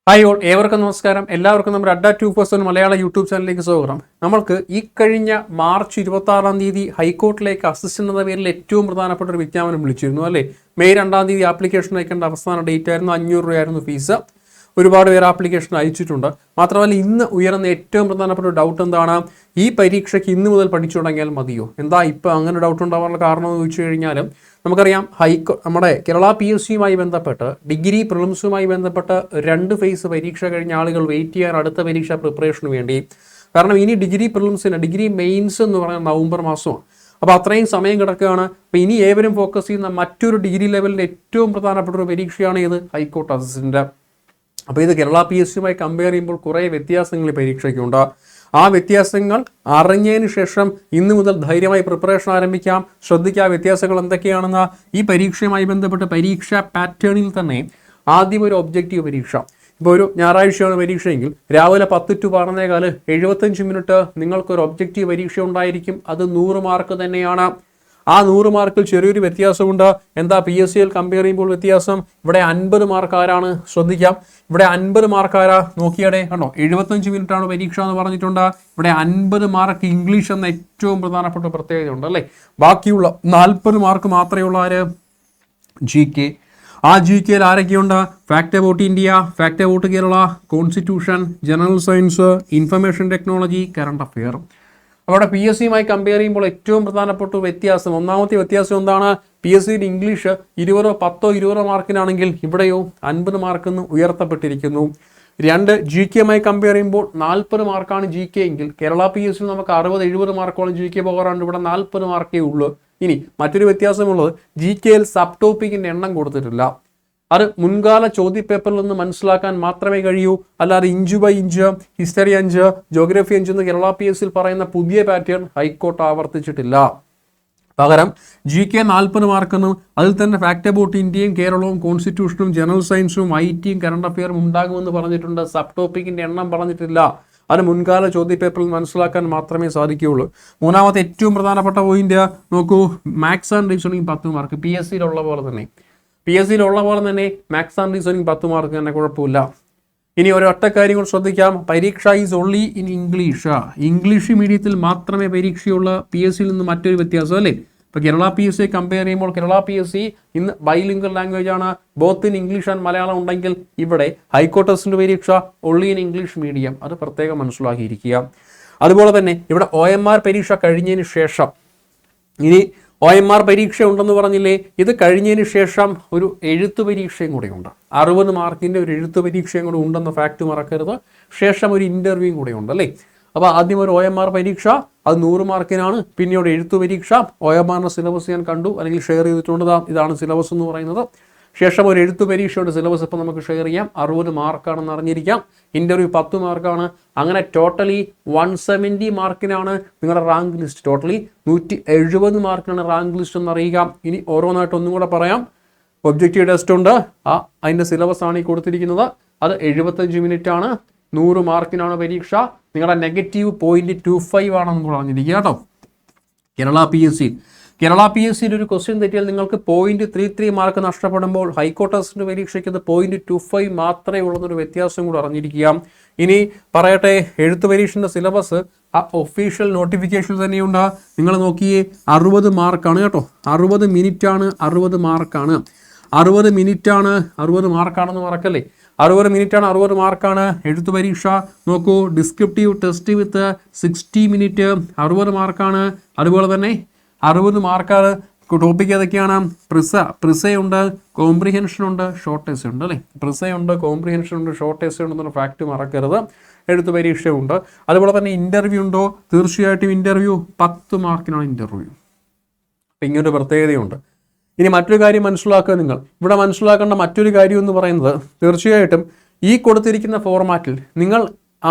Hi all, ഏവർക്കും നമസ്കാരം. എല്ലാവർക്കും നമ്മുടെ അഡ്ഡ 2% മലയാള യൂട്യൂബ് ചാനലിലേക്ക് സ്വാഗതം. നമ്മൾക്ക് ഈ കഴിഞ്ഞ മാർച്ച് 26 ഹൈക്കോർട്ടിലേക്ക് അസിസ്റ്റന്റ് എന്ന പേരിൽ ഏറ്റവും പ്രധാനപ്പെട്ട ഒരു വിജ്ഞാപനം വിളിച്ചിരുന്നു അല്ലേ. മെയ് 2 ആപ്ലിക്കേഷൻ അയക്കേണ്ട അവസാന ഡേറ്റ് ആയിരുന്നു. 500 രൂപയായിരുന്നു ഫീസ്. ഒരുപാട് പേര് ആപ്ലിക്കേഷൻ അയച്ചിട്ടുണ്ട്. മാത്രമല്ല ഇന്ന് ഉയർന്ന ഏറ്റവും പ്രധാനപ്പെട്ട ഡൗട്ട് എന്താണ്, ഈ പരീക്ഷയ്ക്ക് ഇന്ന് മുതൽ പഠിച്ചു തുടങ്ങിയാൽ മതിയോ? എന്താ ഇപ്പം അങ്ങനെ ഡൗട്ട് ഉണ്ടാവാനുള്ള കാരണം എന്ന് ചോദിച്ചു കഴിഞ്ഞാൽ നമുക്കറിയാം, നമ്മുടെ കേരള PSCയുമായി ബന്ധപ്പെട്ട് ഡിഗ്രി പ്രിലിംസുമായി ബന്ധപ്പെട്ട് 2 ഫേസ് പരീക്ഷ കഴിഞ്ഞ ആളുകൾ വെയിറ്റ് ചെയ്യാൻ അടുത്ത പരീക്ഷ പ്രിപ്പറേഷന് വേണ്ടി. കാരണം ഇനി ഡിഗ്രി പ്രിലിംസിന് ഡിഗ്രി മെയിൻസ് എന്ന് പറയുന്നത് നവംബർ മാസമാണ്. അപ്പോൾ അത്രയും സമയം കിടക്കുകയാണ്. അപ്പോൾ ഇനി ഏവരും ഫോക്കസ് ചെയ്യുന്ന മറ്റൊരു ഡിഗ്രി ലെവലിൻ്റെ ഏറ്റവും പ്രധാനപ്പെട്ട ഒരു പരീക്ഷയാണ് ഇത്, ഹൈക്കോർട്ട് അസിസ്റ്റന്റ്. അപ്പോൾ ഇത് കേരള PSCയുമായി കമ്പയർ ചെയ്യുമ്പോൾ കുറേ വ്യത്യാസങ്ങൾ ഈ പരീക്ഷയ്ക്കുണ്ട്. ആ വ്യത്യാസങ്ങൾ അറിഞ്ഞതിന് ശേഷം ഇന്ന് മുതൽ ധൈര്യമായി പ്രിപ്പറേഷൻ ആരംഭിക്കാം. ശ്രദ്ധിക്കുക വ്യത്യാസങ്ങൾ എന്തൊക്കെയാണെന്ന്. ഈ പരീക്ഷയുമായി ബന്ധപ്പെട്ട് പരീക്ഷാ പാറ്റേണിൽ തന്നെ ആദ്യം ഒരു ഒബ്ജക്റ്റീവ് പരീക്ഷ. ഇപ്പോൾ ഒരു ഞായറാഴ്ചയാണ് പരീക്ഷയെങ്കിൽ രാവിലെ 10 to 12 75 മിനിറ്റ് നിങ്ങൾക്കൊരു ഒബ്ജക്റ്റീവ് പരീക്ഷ ഉണ്ടായിരിക്കും. അത് 100 മാർക്ക് തന്നെയാണ്. ആ 100 മാർക്കിൽ ചെറിയൊരു വ്യത്യാസമുണ്ട്. എന്താ PSCയിൽ കമ്പയർ ചെയ്യുമ്പോൾ വ്യത്യാസം? ഇവിടെ 50 മാർക്ക് ആരാണ്? ശ്രദ്ധിക്കാം, ഇവിടെ 50 മാർക്ക് ആരാ? നോക്കിയാടെ കണ്ടോ, 75 മിനിറ്റാണ് പരീക്ഷ എന്ന് പറഞ്ഞിട്ടുണ്ട്. ഇവിടെ 50 മാർക്ക് ഇംഗ്ലീഷ് എന്ന ഏറ്റവും പ്രധാനപ്പെട്ട പ്രത്യേകത ഉണ്ട് അല്ലേ. ബാക്കിയുള്ള 40 മാർക്ക് മാത്രമേ ഉള്ള ആര്? GK. ആ GKയിൽ ആരൊക്കെയുണ്ട്? Fact about India, fact about Kerala, constitution, general science, information technology, current affair. അവിടെ PSCയുമായി കമ്പയർ ചെയ്യുമ്പോൾ ഏറ്റവും പ്രധാനപ്പെട്ട വ്യത്യാസം, ഒന്നാമത്തെ വ്യത്യാസം എന്താണ്? PSCയിൽ ഇംഗ്ലീഷ് 10-20 മാർക്കിനാണെങ്കിൽ ഇവിടെയോ 50 മാർക്കിന് ഉയർത്തപ്പെട്ടിരിക്കുന്നു. 2 GKയുമായി കമ്പയർ ചെയ്യുമ്പോൾ 40 മാർക്കാണ് GK എങ്കിൽ കേരള PSCയിൽ നമുക്ക് 60-70 മാർക്കോളം GK പോകാറുണ്ട്. ഇവിടെ 40 മാർക്കേ ഉള്ളൂ. ഇനി മറ്റൊരു വ്യത്യാസമുള്ളത്, GKയിൽ സബ് ടോപ്പിക്കിൻ്റെ എണ്ണം കൊടുത്തിട്ടില്ല. അത് മുൻകാല ചോദ്യപേപ്പറിൽ നിന്ന് മനസ്സിലാക്കാൻ മാത്രമേ കഴിയൂ. അല്ലാതെ inch by inch, history 5, geography 5 എന്ന് കേരള PSCയിൽ പറയുന്ന പുതിയ പാറ്റേൺ ഹൈക്കോർട്ട് ആവർത്തിച്ചിട്ടില്ല. പകരം GK 40 മാർക്കെന്നും അതിൽ തന്നെ ഫാക്ട് അബൌട്ട് ഇന്ത്യയും കേരളവും കോൺസ്റ്റിറ്റ്യൂഷനും ജനറൽ സയൻസും IT-യും കറണ്ട് അഫെയറും ഉണ്ടാകുമെന്ന് പറഞ്ഞിട്ടുണ്ട്. സബ് ടോപ്പിക്കിൻ്റെ എണ്ണം പറഞ്ഞിട്ടില്ല. അത് മുൻകാല ചോദ്യപേപ്പറിൽ മനസ്സിലാക്കാൻ മാത്രമേ സാധിക്കുകയുള്ളൂ. മൂന്നാമത്തെ ഏറ്റവും പ്രധാനപ്പെട്ട പോയിന്റ് നോക്കൂ, മാത്സ് ആൻഡ് റീസണിങ് 10 മാർക്ക്. PSCയിലുള്ള പോലെ തന്നെ മാത്സ് ആൻഡ് റീസണിങ് 10 മാർക്ക് തന്നെ, കുഴപ്പമില്ല. ഇനി ഒരൊറ്റ കാര്യം കൂടി ശ്രദ്ധിക്കാം, പരീക്ഷ is only in English. English മീഡിയത്തിൽ മാത്രമേ പരീക്ഷയുള്ള. PSCയിൽ നിന്ന് മറ്റൊരു വ്യത്യാസം അല്ലേ. ഇപ്പോൾ കേരള PSC കമ്പയർ ചെയ്യുമ്പോൾ കേരള PSC ഇന്ന് ബൈലിംഗ്വൽ ലാംഗ്വേജ് ആണ്, both in English and Malayalam ഉണ്ടെങ്കിൽ ഇവിടെ ഹൈക്കോർട്ട് അസിസ്റ്റന്റ് പരീക്ഷ ഓൺലി ഇൻ ഇംഗ്ലീഷ് മീഡിയം. അത് പ്രത്യേകം മനസ്സിലാക്കിയിരിക്കുക. അതുപോലെ തന്നെ ഇവിടെ OMR പരീക്ഷ കഴിഞ്ഞതിന് ശേഷം ഇനി OMR പരീക്ഷ ഉണ്ടെന്ന് പറഞ്ഞില്ലേ, ഇത് കഴിഞ്ഞതിന് ശേഷം ഒരു എഴുത്ത് പരീക്ഷയും കൂടെ ഉണ്ട്. 60 മാർക്കിൻ്റെ ഒരു എഴുത്ത് പരീക്ഷയും കൂടെ ഉണ്ടെന്ന ഫാക്റ്റ് മറക്കരുത്. ശേഷം ഒരു ഇൻ്റർവ്യൂയും കൂടെ ഉണ്ട് അല്ലേ. അപ്പോൾ ആദ്യം ഒരു OMR പരീക്ഷ, അത് 100 മാർക്കിനാണ്. പിന്നീട് എഴുത്ത് പരീക്ഷ. OMRൻ്റെ സിലബസ് ഞാൻ കണ്ടു, അല്ലെങ്കിൽ ഷെയർ ചെയ്തിട്ടുണ്ട്. ഇതാണ് സിലബസ് എന്ന് പറയുന്നത്. ശേഷം ഒരു എഴുത്ത് പരീക്ഷയുടെ സിലബസ് ഇപ്പോൾ നമുക്ക് ഷെയർ ചെയ്യാം. 60 മാർക്കാണെന്ന് അറിഞ്ഞിരിക്കാം. ഇൻ്റർവ്യൂ 10 മാർക്കാണ്. അങ്ങനെ ടോട്ടലി 170 മാർക്കിനാണ് നിങ്ങളുടെ റാങ്ക് ലിസ്റ്റ്. ടോട്ടലി 170 മാർക്കിനാണ് റാങ്ക് ലിസ്റ്റ് എന്ന് അറിയുക. ഇനി ഓരോന്നായിട്ട് ഒന്നും കൂടെ പറയാം. ഒബ്ജക്റ്റീവ് ടെസ്റ്റ് ഉണ്ട്, അതിൻ്റെ സിലബസ് ആണ് ഈ കൊടുത്തിരിക്കുന്നത്. അത് 75 മിനിറ്റ് ആണ്. 100 മാർക്കിനാണ് പരീക്ഷ. നിങ്ങളുടെ -.25 ആണെന്ന് പറഞ്ഞിരിക്കുക കേട്ടോ. കേരള PSCയിൽ ഒരു ക്വസ്റ്റ്യൻ തെറ്റിയാൽ നിങ്ങൾക്ക് 0.33 മാർക്ക് നഷ്ടപ്പെടുമ്പോൾ ഹൈക്കോർട്ട് അസിസ്റ്റന്റ് പരീക്ഷയ്ക്ക് അത് 0.25 മാത്രമേ ഉള്ളതൊരു വ്യത്യാസം കൂടെ അറിഞ്ഞിരിക്കുക. ഇനി പറയട്ടെ, എഴുത്ത് പരീക്ഷൻ്റെ സിലബസ് ആ ഒഫീഷ്യൽ നോട്ടിഫിക്കേഷൻ തന്നെയുണ്ട്. നിങ്ങൾ നോക്കിയേ, 60 മാർക്കാണ് കേട്ടോ. 60 മിനിറ്റാണ്, 60 മാർക്കാണ്. 60 മിനിറ്റാണ്, 60 മാർക്കാണെന്ന് മറക്കല്ലേ. 60 മിനിറ്റാണ്, 60 മാർക്കാണ് എഴുത്ത് പരീക്ഷ. നോക്കൂ, ഡിസ്ക്രിപ്റ്റീവ് ടെസ്റ്റ് വിത്ത് 60 മിനിറ്റ് 60 മാർക്കാണ്. അതുപോലെ തന്നെ 60 മാർക്കാണ്. ടോപ്പിക് ഏതൊക്കെയാണ്? പ്രിസയുണ്ട്, കോംപ്രിഹെൻഷനുണ്ട്, ഷോർട്ട് എസ്സേ ഉണ്ട് അല്ലേ. പ്രിസയുണ്ട്, കോംപ്രിഹെൻഷനുണ്ട്, ഷോർട്ട് എസ്സേ ഉണ്ടെന്നുള്ള ഫാക്റ്റ് മറക്കരുത്. എഴുത്ത് പരീക്ഷയുണ്ട്. അതുപോലെ തന്നെ ഇൻ്റർവ്യൂ ഉണ്ടോ? തീർച്ചയായിട്ടും ഇൻ്റർവ്യൂ 10 മാർക്കിനാണ് ഇൻ്റർവ്യൂ. അപ്പം ഇങ്ങനൊരു പ്രത്യേകതയുണ്ട്. ഇനി മറ്റൊരു കാര്യം മനസ്സിലാക്കുക. നിങ്ങൾ ഇവിടെ മനസ്സിലാക്കേണ്ട മറ്റൊരു കാര്യം എന്ന് പറയുന്നത്, തീർച്ചയായിട്ടും ഈ കൊടുത്തിരിക്കുന്ന ഫോർമാറ്റിൽ നിങ്ങൾ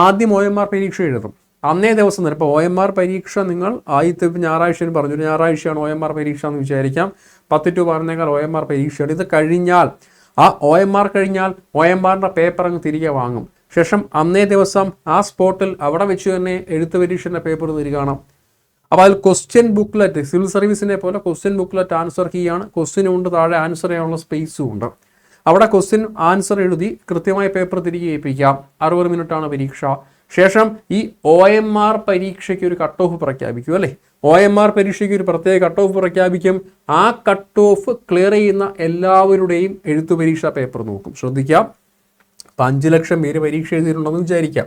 ആദ്യം OMR പരീക്ഷ എഴുതും. അന്നേ ദിവസം തന്നെ ഇപ്പോൾ OMR പരീക്ഷ നിങ്ങൾ ആദ്യത്തെ ഞായറാഴ്ച പറഞ്ഞു, ഒരു ഞായറാഴ്ചയാണ് OMR പരീക്ഷ എന്ന് വിചാരിക്കാം. 10 to 12 OMR പരീക്ഷയാണ്. ഇത് കഴിഞ്ഞാൽ OMR കഴിഞ്ഞാൽ OMRൻ്റെ പേപ്പർ അങ്ങ് തിരികെ വാങ്ങും. ശേഷം അന്നേ ദിവസം ആ സ്പോട്ടിൽ അവിടെ വെച്ച് തന്നെ എഴുത്ത് പരീക്ഷൻ്റെ പേപ്പർ തിരികണം. അപ്പോൾ അതിൽ ക്വസ്റ്റ്യൻ ബുക്ക്ലെറ്റ്, സിവിൽ സർവീസിനെ പോലെ ക്വസ്റ്റ്യൻ ബുക്ക്ലെറ്റ് ആൻസർ കീയാണ്. ക്വസ്റ്റ്യനും ഉണ്ട്, താഴെ ആൻസർ ചെയ്യാനുള്ള സ്പേസും ഉണ്ട്. അവിടെ ക്വസ്റ്റ്യൻ ആൻസർ എഴുതി കൃത്യമായ പേപ്പർ തിരികെ ഏൽപ്പിക്കാം. 60 മിനിറ്റാണ് പരീക്ഷ. ശേഷം ഈ OMR പരീക്ഷയ്ക്ക് ഒരു കട്ട് ഓഫ് പ്രഖ്യാപിക്കും അല്ലേ. OMR പരീക്ഷയ്ക്ക് ഒരു പ്രത്യേക കട്ട് ഓഫ് പ്രഖ്യാപിക്കും. ആ കട്ട് ഓഫ് ക്ലിയർ ചെയ്യുന്ന എല്ലാവരുടെയും എഴുത്തു പരീക്ഷാ പേപ്പർ നോക്കും. ശ്രദ്ധിക്കാം, 5 ലക്ഷം പേര് പരീക്ഷ എഴുതിയിട്ടുണ്ടെന്ന് വിചാരിക്കാം.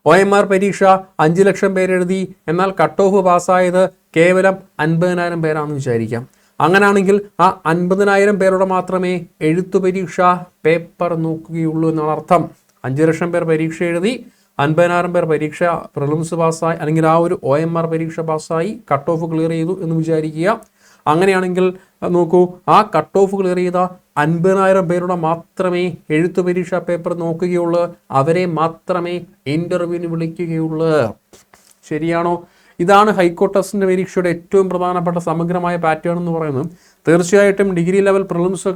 OMR പരീക്ഷ 5 ലക്ഷം പേരെഴുതി, എന്നാൽ കട്ട് ഓഫ് പാസ്സായത് കേവലം 50,000 പേരാണെന്ന് വിചാരിക്കാം. അങ്ങനെയാണെങ്കിൽ ആ 50,000 പേരുടെ മാത്രമേ എഴുത്തു പരീക്ഷ പേപ്പർ നോക്കുകയുള്ളൂ എന്നാണ് അർത്ഥം. 5 ലക്ഷം പേർ പരീക്ഷ എഴുതി, 50,000 പേർ പരീക്ഷ പ്രിലിംസ് പാസ്സായി, അല്ലെങ്കിൽ ആ ഒരു OMR പരീക്ഷ പാസ്സായി, കട്ട് ഓഫ് ക്ലിയർ ചെയ്തു എന്ന് വിചാരിക്കുക. അങ്ങനെയാണെങ്കിൽ നോക്കൂ, ആ കട്ട് ഓഫ് ക്ലിയർ ചെയ്ത 50,000 പേരുടെ മാത്രമേ എഴുത്തു പരീക്ഷ പേപ്പർ നോക്കുകയുള്ളൂ. അവരെ മാത്രമേ ഇൻ്റർവ്യൂവിന് വിളിക്കുകയുള്ളൂ. ശരിയാണോ? ഇതാണ് ഹൈക്കോർട്ട് ടെസ്റ്റിൻ്റെ പരീക്ഷയുടെ ഏറ്റവും പ്രധാനപ്പെട്ട സമഗ്രമായ പാറ്റേൺ എന്ന് പറയുന്നത്. തീർച്ചയായിട്ടും ഡിഗ്രി ലെവൽ പ്രിലിംസ്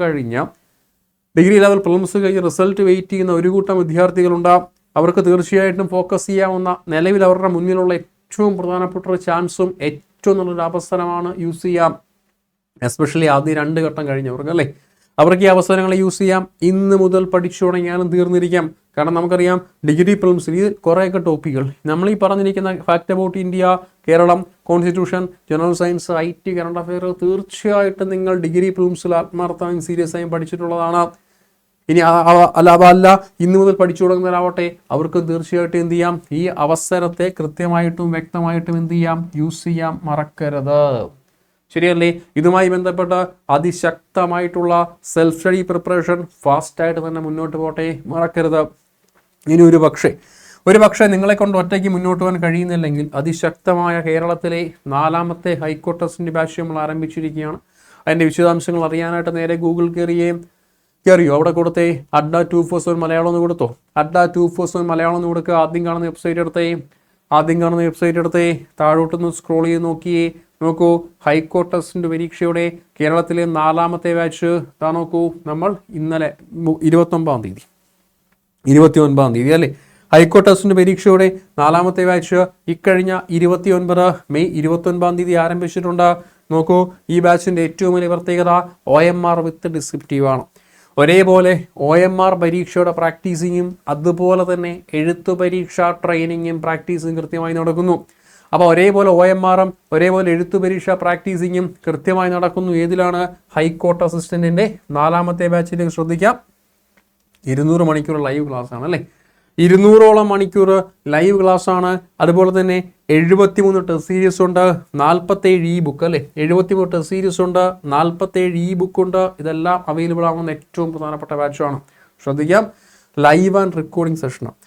കഴിഞ്ഞ് റിസൾട്ട് വെയിറ്റ് ചെയ്യുന്ന ഒരു കൂട്ടം വിദ്യാർത്ഥികളുണ്ടാകും. അവർക്ക് തീർച്ചയായിട്ടും ഫോക്കസ് ചെയ്യാവുന്ന, നിലവിൽ അവരുടെ മുന്നിലുള്ള ഏറ്റവും പ്രധാനപ്പെട്ട ഒരു ചാൻസും ഏറ്റവും നല്ലൊരു അവസരമാണ് യൂസ് ചെയ്യാം. എസ്പെഷ്യലി ആദ്യം 2 ഘട്ടം കഴിഞ്ഞവർക്ക് അല്ലേ, അവർക്ക് ഈ അവസരങ്ങൾ യൂസ് ചെയ്യാം. ഇന്ന് മുതൽ പഠിച്ചു തുടങ്ങിയാലും തീർന്നിരിക്കാം. കാരണം നമുക്കറിയാം ഡിഗ്രി പ്രിലിംസിൽ ഈ കുറേയൊക്കെ ടോപ്പിക്കുകൾ നമ്മൾ ഈ പറഞ്ഞിരിക്കുന്ന fact about India, Keralam, constitution, general science, IT, current affair തീർച്ചയായിട്ടും നിങ്ങൾ ഡിഗ്രി പ്രിലിംസിൽ ആത്മാർത്ഥമായും സീരിയസ് ആയും പഠിച്ചിട്ടുള്ളതാണ്. ഇനി അതല്ല ഇന്നു മുതൽ പഠിച്ചു തുടങ്ങുന്നവരാവട്ടെ, അവർക്ക് തീർച്ചയായിട്ടും എന്ത് ചെയ്യാം, ഈ അവസരത്തെ കൃത്യമായിട്ടും വ്യക്തമായിട്ടും എന്ത് ചെയ്യാം, യൂസ് ചെയ്യാം. മറക്കരുത്. ശരിയല്ലേ? ഇതുമായി ബന്ധപ്പെട്ട അതിശക്തമായിട്ടുള്ള സെൽഫ് സ്റ്റഡി പ്രിപ്പറേഷൻ ഫാസ്റ്റായിട്ട് തന്നെ മുന്നോട്ട് പോട്ടെ. മറക്കരുത്. ഇനി ഒരു പക്ഷേ നിങ്ങളെ കൊണ്ട് ഒറ്റയ്ക്ക് മുന്നോട്ട് പോകാൻ കഴിയുന്നില്ലെങ്കിൽ അതിശക്തമായ കേരളത്തിലെ 4ാമത്തെ ഹൈക്കോർട്ട് ടെസ്റ്റിൻ്റെ ബാച്ച് നമ്മൾ ആരംഭിച്ചിരിക്കുകയാണ്. അതിൻ്റെ വിശദാംശങ്ങൾ അറിയാനായിട്ട് നേരെ ഗൂഗിൾ കയറിയോ? അവിടെ കൊടുത്തേ അഡ്ഡ 247 മലയാളം എന്ന് കൊടുത്തോ. അഡ്ഡ 247 മലയാളം എന്ന് കൊടുക്കുക. ആദ്യം കാണുന്ന വെബ്സൈറ്റ് എടുത്തേ താഴോട്ടൊന്ന് സ്ക്രോൾ ചെയ്ത് നോക്കൂ. ഹൈക്കോർട്ട് ടെസ്റ്റിൻ്റെ പരീക്ഷയുടെ കേരളത്തിലെ 4ാമത്തെ ബാച്ച് നോക്കൂ. നമ്മൾ ഇന്നലെ 29 തീയതി അല്ലേ ഹൈക്കോർട്ട് ടെസ്റ്റിൻ്റെ പരീക്ഷയുടെ 4ാമത്തെ ബാച്ച് ഇക്കഴിഞ്ഞ 29 മെയ് 29 തീയതി ആരംഭിച്ചിട്ടുണ്ട്. നോക്കൂ, ഈ ബാച്ചിൻ്റെ ഏറ്റവും വലിയ പ്രത്യേകത OMR വിത്ത് ഡിസ്ക്രിപ്റ്റീവ് ആണ്. ഒരേപോലെ OMR പരീക്ഷയുടെ പ്രാക്ടീസിങ്ങും അതുപോലെ തന്നെ എഴുത്തു പരീക്ഷ ട്രെയിനിങ്ങും പ്രാക്ടീസും കൃത്യമായി നടക്കുന്നു. അപ്പോൾ ഒരേപോലെ OMRഉം ഒരേപോലെ എഴുത്തു പരീക്ഷ പ്രാക്ടീസിങ്ങും കൃത്യമായി നടക്കുന്നു. ഏതിലാണ്? ഹൈക്കോർട്ട് അസിസ്റ്റന്റിന്റെ 4ാമത്തെ ബാച്ചിലേക്ക്. ശ്രദ്ധിക്കാം, 200 മണിക്കൂർ ലൈവ് ക്ലാസ് ആണ് അല്ലേ. 200ഓളം മണിക്കൂർ ലൈവ് ക്ലാസ് ആണ്. അതുപോലെ തന്നെ 73 ടെസ്റ്റ് സീരീസ് ഉണ്ട്, 47 ബുക്ക് അല്ലേ. 73 ടെസ്റ്റ് സീരീസ് ഉണ്ട്, 47 ബുക്ക് ഉണ്ട്. ഇതെല്ലാം അവൈലബിൾ ആവുന്ന ഏറ്റവും പ്രധാനപ്പെട്ട ബാച്ചാണ്. ശ്രദ്ധിക്കാം, ലൈവ് ആൻഡ് റെക്കോർഡിംഗ് സെഷനാണ്.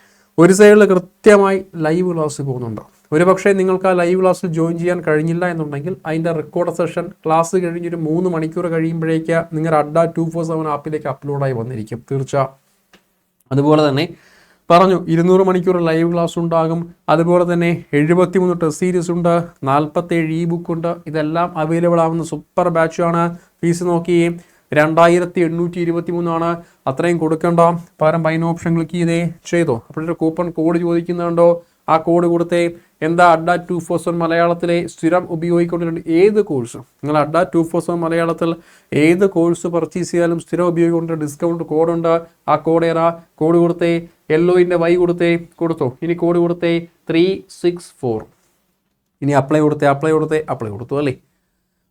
ഒരു സൈഡിൽ കൃത്യമായി ലൈവ് ക്ലാസ് പോകുന്നുണ്ട്. ഒരുപക്ഷെ നിങ്ങൾക്ക് ആ ലൈവ് ക്ലാസ്സിൽ ജോയിൻ ചെയ്യാൻ കഴിഞ്ഞില്ല എന്നുണ്ടെങ്കിൽ അതിൻ്റെ റെക്കോർഡ് സെഷൻ ക്ലാസ് കഴിഞ്ഞൊരു 3 മണിക്കൂർ കഴിയുമ്പോഴേക്ക് നിങ്ങളുടെ അഡ്ഡ 247 ആപ്പിലേക്ക് അപ്ലോഡായി വന്നിരിക്കും. അതുപോലെ തന്നെ പറഞ്ഞു 200 മണിക്കൂർ ലൈവ് ക്ലാസ് ഉണ്ടാകും. അതുപോലെ തന്നെ 73 ടെസ്റ്റ് സീരീസ് ഉണ്ട്, 47 ബുക്ക് ഉണ്ട്. ഇതെല്ലാം അവൈലബിൾ ആവുന്ന സൂപ്പർ ബാച്ചാണ്. ഫീസ് നോക്കിയേ 2823 അത്രയും കൊടുക്കണ്ട. പകരം ബൈ നോ ഓപ്ഷൻ ക്ലിക്ക് ചെയ്തോ. അപ്പോഴൊരു കൂപ്പൺ കോഡ് ചോദിക്കുന്നുണ്ടോ? ആ കോഡ് കൊടുത്തേ. എന്താ അഡ്ഡ 247 മലയാളത്തിലെ സ്ഥിരം ഉപയോഗിക്കൊണ്ടിട്ടുണ്ട് ഏത് കോഴ്സ്, നിങ്ങൾ അഡ്ഡ 247 മലയാളത്തിൽ ഏത് കോഴ്സ് പർച്ചേസ് ചെയ്താലും സ്ഥിരം ഉപയോഗിക്കൊണ്ടിട്ട് ഡിസ്കൗണ്ട് കോഡുണ്ട്. ആ കോഡ് കോഡ് കൊടുത്തേ. യെല്ലോയിൻ്റെ വൈ കൊടുത്തോ. ഇനി കോഡ് കൊടുത്തേ 364. ഇനി അപ്ലൈ കൊടുത്തു അല്ലേ.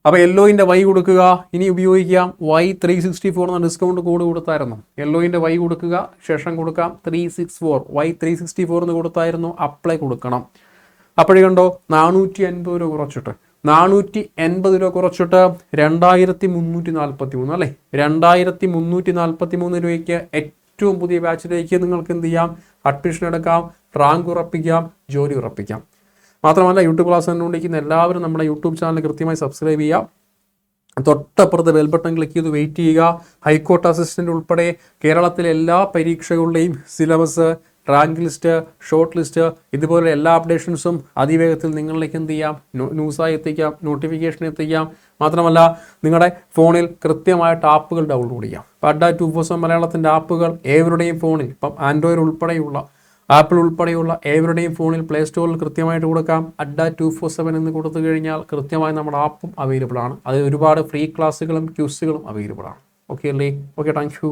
അപ്പോൾ യെല്ലോയിൻ്റെ വൈ കൊടുക്കുക. ഇനി ഉപയോഗിക്കാം Y364 എന്ന ഡിസ്കൗണ്ട് കോഡ് കൊടുത്തായിരുന്നു. യെല്ലോയിൻ്റെ വൈ കൊടുക്കുക, ശേഷം കൊടുക്കാം 364 Y364 എന്ന് കൊടുത്തായിരുന്നു. അപ്ലൈ കൊടുക്കണം. അപ്പോഴേ കണ്ടോ 480 രൂപ കുറച്ചിട്ട് 2343 അല്ലേ. 2343 രൂപയ്ക്ക് ഏറ്റവും പുതിയ ബാച്ചിലേക്ക് നിങ്ങൾക്ക് എന്ത് ചെയ്യാം, അഡ്മിഷൻ എടുക്കാം, റാങ്ക് ഉറപ്പിക്കാം, ജോലി ഉറപ്പിക്കാം. മാത്രമല്ല യൂട്യൂബ് ക്ലാസ് കണ്ടുകൊണ്ടിരിക്കുന്ന എല്ലാവരും നമ്മുടെ യൂട്യൂബ് ചാനൽ കൃത്യമായി സബ്സ്ക്രൈബ് ചെയ്യുക. തൊട്ടപ്പുറത്ത് ബെൽ ബട്ടൺ ക്ലിക്ക് ചെയ്ത് വെയിറ്റ് ചെയ്യുക. ഹൈക്കോർട്ട് അസിസ്റ്റൻ്റ് ഉൾപ്പെടെ കേരളത്തിലെ എല്ലാ പരീക്ഷകളുടെയും syllabus, rank list, short list, ഇതുപോലെ എല്ലാ അപ്ഡേഷൻസും അതിവേഗത്തിൽ നിങ്ങളിലേക്ക് എന്ത് ചെയ്യാം, ന്യൂസായി എത്തിക്കാം, നോട്ടിഫിക്കേഷൻ എത്തിക്കാം. മാത്രമല്ല നിങ്ങളുടെ ഫോണിൽ കൃത്യമായിട്ട് ആപ്പുകൾ ഡൗൺലോഡ് ചെയ്യാം. അഡ്ഡ 247 മലയാളത്തിൻ്റെ ആപ്പുകൾ ഏവരുടെയും ഫോണിൽ, ഇപ്പം ആൻഡ്രോയിഡ് ഉൾപ്പെടെയുള്ള ആപ്പിൾ ഉൾപ്പെടെയുള്ള ഏവരുടെയും ഫോണിൽ പ്ലേ സ്റ്റോറിൽ കൃത്യമായിട്ട് കൊടുക്കാം. അഡ്ഡ 247 എന്ന് കൊടുത്തു കഴിഞ്ഞാൽ കൃത്യമായി നമ്മുടെ ആപ്പും അവൈലബിൾ ആണ്. അതിൽ ഒരുപാട് ഫ്രീ ക്ലാസ്സുകളും ക്യൂസുകളും അവൈലബിൾ ആണ്. ഓക്കെ അല്ലേ? Okay, thank you.